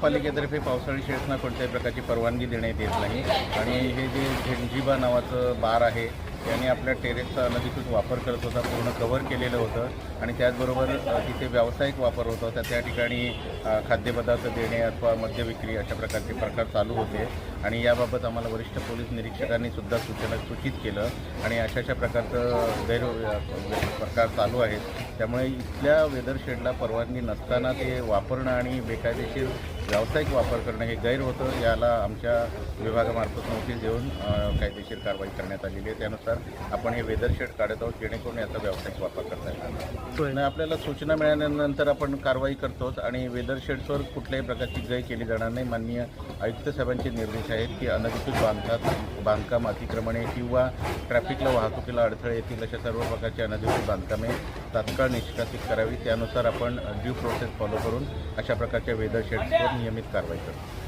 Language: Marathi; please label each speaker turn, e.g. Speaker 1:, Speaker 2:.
Speaker 1: महापालिकेतर्फे पावसाळी शेड्सना कोणत्याही प्रकारची परवानगी देण्यात येत नाही आणि हे जे झेंजिबा नावाचं बार आहे यांनी आपल्या टेरेसचा अनधिकृत वापर करत होता, पूर्ण कव्हर केलेलं होतं आणि त्याचबरोबर तिथे व्यावसायिक वापर होत होता। त्या ठिकाणी खाद्यपदार्थ देणे अथवा मद्य विक्री अशा प्रकारचे प्रकार चालू होते आणि याबाबत आम्हाला वरिष्ठ पोलीस निरीक्षकांनी सुद्धा सूचित केलं आणि अशा प्रकारचं प्रकार चालू आहेत। त्यामुळे इथल्या वेदर शेडला परवानगी नसताना ते वापरणं आणि बेकायदेशीर व्यावसायिक वापर करणं हे गैर होतं। याला आमच्या विभागामार्फत नोटीस देऊन कायदेशीर कारवाई करण्यात आलेली आहे। त्यानुसार आपण हे वेदर शेड काढत आहोत जेणेकरून याचा व्यावसायिक वापर करता येईल। आपल्याला सूचना मिळाल्यानंतर आपण कारवाई करतोच आणि वेदर शेड्सवर कुठल्याही प्रकारची गय केली जाणार नाही। माननीय आयुक्त साहेबांचे निर्देश आहेत की अनधिकृत बांधकाम अतिक्रमणे किंवा ट्रॅफिकला वाहतुकीला अडथळे येतील अशा सर्व प्रकारची अनधिकृत बांधकामे तात्काळ निष्कासित करावी। त्यानुसार आपण ड्यू प्रोसेस फॉलो करून अशा प्रकारच्या वेदर शेड्सवर नियमित कारवाई करतो।